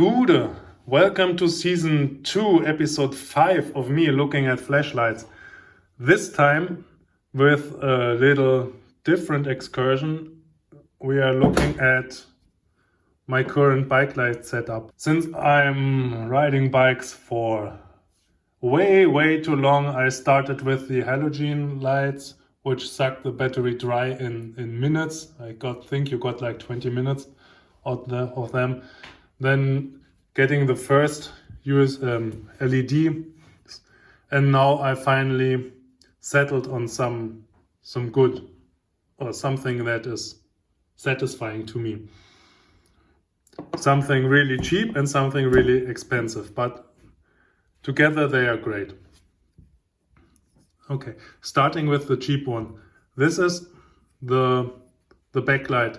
Gude, welcome to season 2, episode 5 of me looking at flashlights. This time with a little different excursion. We are looking at my current bike light setup. Since I'm riding bikes for way too long, I started with the halogen lights, which suck the battery dry in minutes. I think you got like 20 minutes of them. Then getting the first LED, and now I finally settled on some good, or something that is satisfying to me. Something really cheap and something really expensive, but together they are great. Okay, starting with the cheap one. This is the backlight.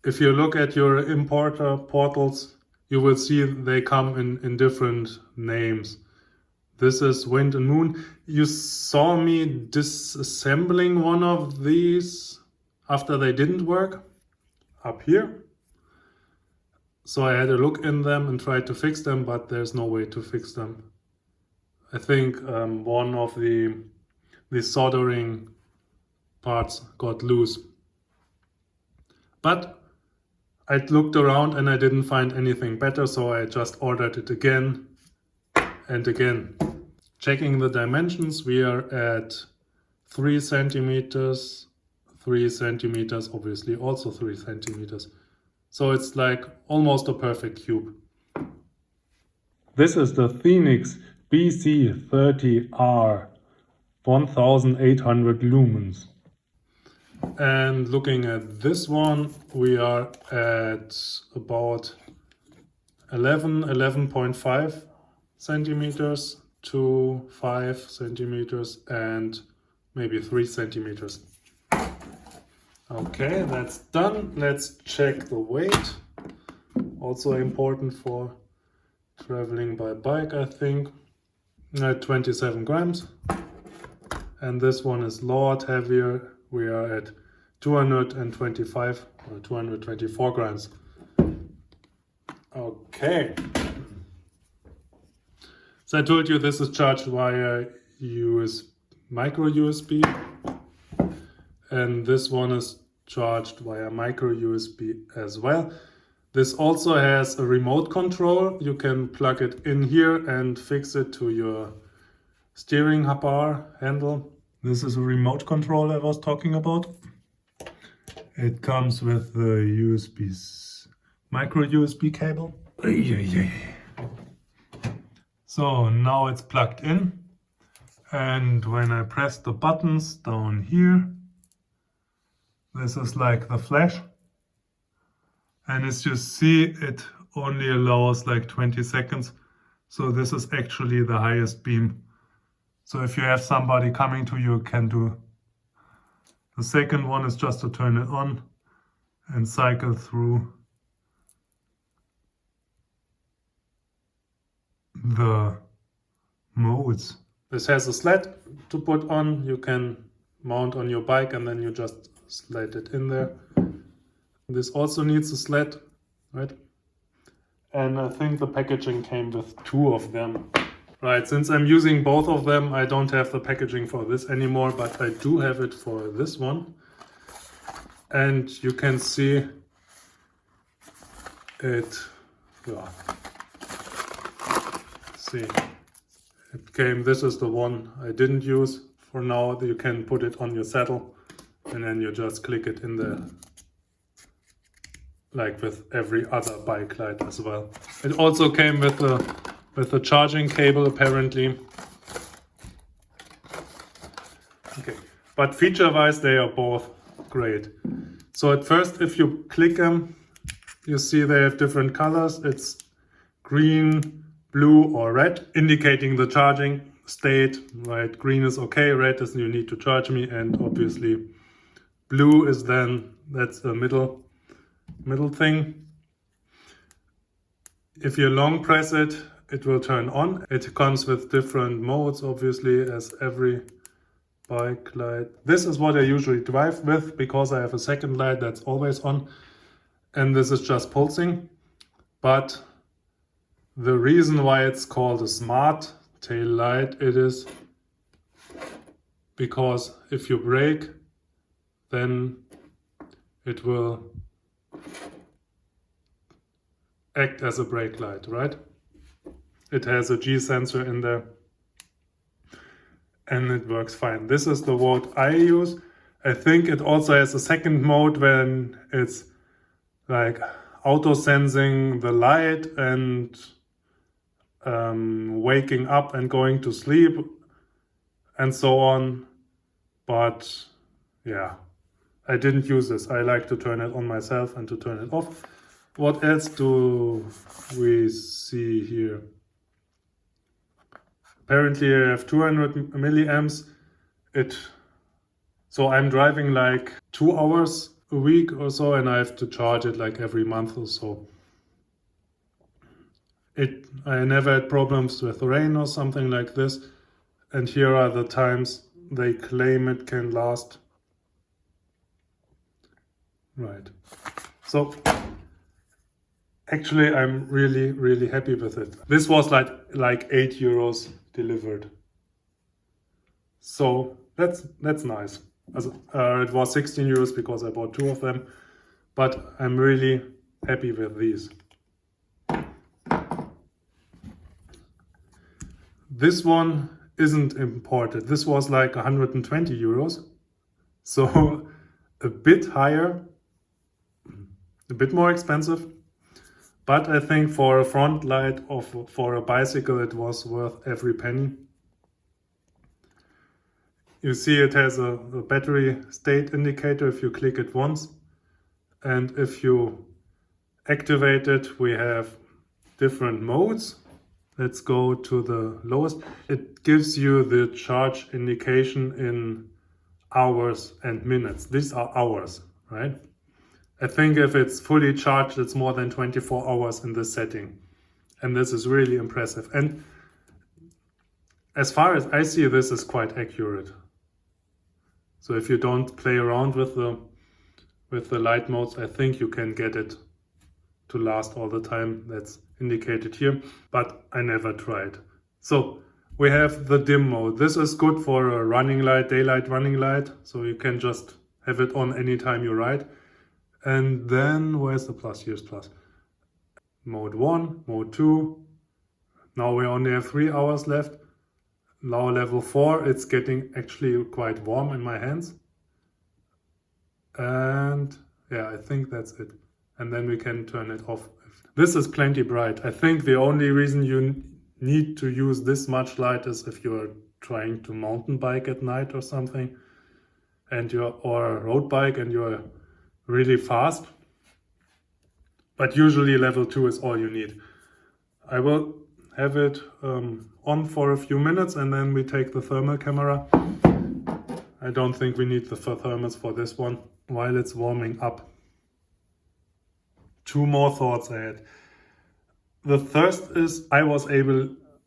If you look at your importer portals, you will see they come in different names. This is Wind and Moon. You saw me disassembling one of these after they didn't work up here. So I had a look in them and tried to fix them, but there's no way to fix them. I think one of the soldering parts got loose. But I looked around and I didn't find anything better, so I just ordered it again and again. Checking the dimensions, we are at 3 centimeters, 3 centimeters, obviously also 3 centimeters. So it's like almost a perfect cube. This is the Fenix BC30R, 1800 lumens. And looking at this one, we are at about 11.5 centimeters to 5 centimeters and maybe 3 centimeters. Okay, that's done. Let's check the weight. Also important for traveling by bike, I think. At 27 grams. And this one is a lot heavier. We are at 225 or 224 grams. Okay. So I told you this is charged via micro USB. And this one is charged via micro USB as well. This also has a remote control. You can plug it in here and fix it to your steering bar handle. This is a remote control I was talking about. It comes with the micro USB cable. So now it's plugged in. And when I press the buttons down here, this is like the flash. And as you see, it only allows like 20 seconds. So this is actually the highest beam. So if you have somebody coming to you, can do. The second one is just to turn it on and cycle through the modes. This has a sled to put on. You can mount on your bike and then you just slide it in there. This also needs a sled, right? And I think the packaging came with 2 of them. Right, since I'm using both of them, I don't have the packaging for this anymore, but I do have it for this one. And you can see it, see, it came, this is the one I didn't use for now. You can put it on your saddle and then you just click it in there, like with every other bike light as well. It also came with a charging cable apparently. Okay, but feature-wise they are both great. So at first, if you click them, you see they have different colors. It's green, blue or red, indicating the charging state, right? Green is okay, red is you need to charge me, and obviously blue is then, that's the middle thing. If you long press it, it will turn on. It comes with different modes, obviously, as every bike light. This is what I usually drive with because I have a second light that's always on. And this is just pulsing. But The reason why it's called a smart tail light, it is because if you brake, then it will act as a brake light, right? It has a G sensor in there and it works fine. This is the mode I use. I think it also has a second mode when it's like auto sensing the light and waking up and going to sleep and so on. But yeah, I didn't use this. I like to turn it on myself and to turn it off. What else do we see here? Apparently I have 200 milliamps. So I'm driving like 2 hours a week or so, and I have to charge it like every month or so. I never had problems with rain or something like this. And here are the times they claim it can last. Right. So actually I'm really happy with it. This was like 8 euros delivered. So that's nice. It was 16 euros because I bought 2 of them, but I'm really happy with these. This one isn't imported. This was like 120 euros. So a bit higher, a bit more expensive. But I think for a front light for a bicycle, it was worth every penny. You see it has a battery state indicator if you click it once. And if you activate it, we have different modes. Let's go to the lowest. It gives you the charge indication in hours and minutes. These are hours, right? I think if it's fully charged, it's more than 24 hours in this setting. And this is really impressive. And as far as I see, this is quite accurate. So if you don't play around with the light modes, I think you can get it to last all the time. That's indicated here, but I never tried. So we have the dim mode. This is good for a running light, daylight running light. So you can just have it on anytime you ride. And then where's the plus? Here's plus. Mode 1, mode 2. Now we only have 3 hours left. Now level 4, it's getting actually quite warm in my hands. And yeah, I think that's it. And then we can turn it off. This is plenty bright. I think the only reason you need to use this much light is if you're trying to mountain bike at night or something, or a road bike and you're really fast. But usually level 2 is all you need. I will have it on for a few minutes and then we take the thermal camera. I don't think we need the thermals for this one while it's warming up. 2 more thoughts I had. The first is I was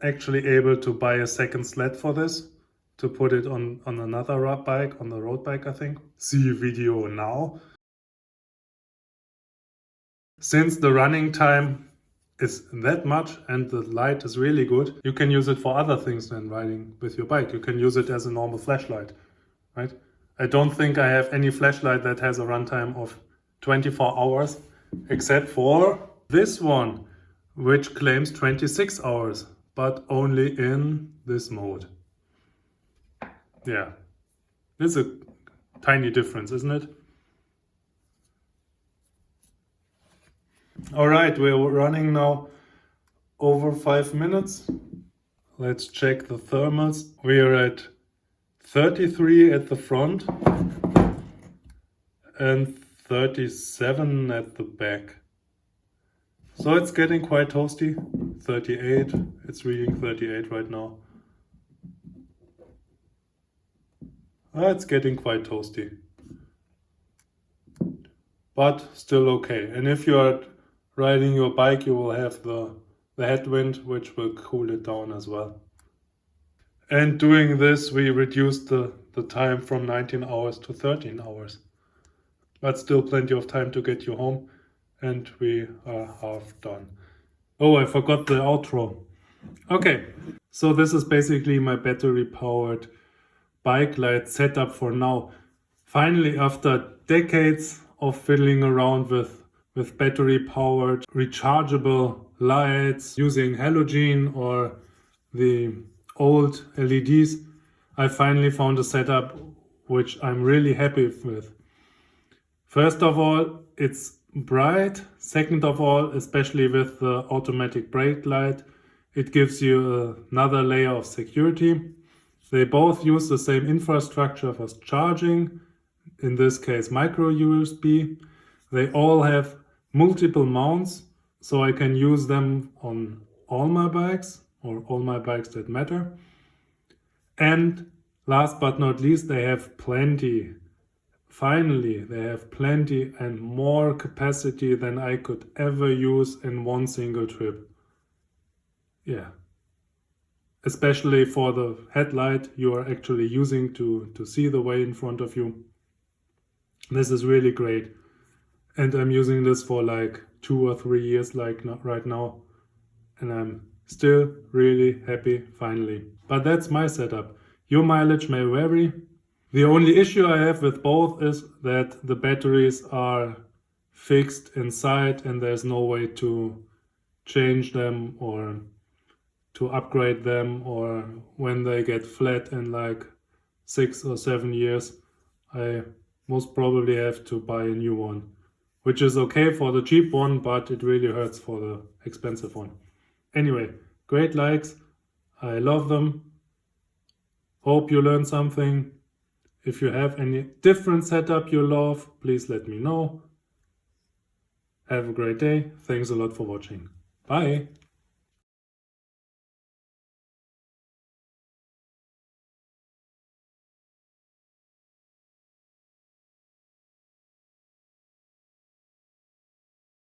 actually able to buy a second sled for this, to put it on another bike, on the road bike I think. See video now. Since the running time is that much and the light is really good, you can use it for other things than riding with your bike. You can use it as a normal flashlight, right? I don't think I have any flashlight that has a runtime of 24 hours, except for this one, which claims 26 hours, but only in this mode. Yeah, it's a tiny difference, isn't it? All right, we're running now over 5 minutes. Let's check the thermals. We're at 33 at the front and 37 at the back. So it's getting quite toasty. 38, it's reading 38 right now. It's getting quite toasty, but still okay. And if you're riding your bike, you will have the headwind, which will cool it down as well. And doing this, we reduced the time from 19 hours to 13 hours. But still plenty of time to get you home, and we are half done. Oh, I forgot the outro. Okay, so this is basically my battery powered bike light setup for now. Finally, after decades of fiddling around with battery powered rechargeable lights using halogen or the old LEDs, I finally found a setup which I'm really happy with. First of all, it's bright. Second of all, especially with the automatic brake light, it gives you another layer of security. They both use the same infrastructure for charging, in this case micro USB. They all have multiple mounts, so I can use them on all my bikes or all my bikes that matter. And last but not least, they have plenty. Finally, they have plenty and more capacity than I could ever use in one single trip. Yeah. Especially for the headlight you are actually using to see the way in front of you. This is really great. And I'm using this for like 2 or 3 years like right now. And I'm still really happy finally. But that's my setup. Your mileage may vary. The only issue I have with both is that the batteries are fixed inside and there's no way to change them or to upgrade them, or when they get flat in like 6 or 7 years, I most probably have to buy a new one, which is okay for the cheap one, but it really hurts for the expensive one. Anyway, great likes. I love them. Hope you learned something. If you have any different setup you love, please let me know. Have a great day. Thanks a lot for watching. Bye.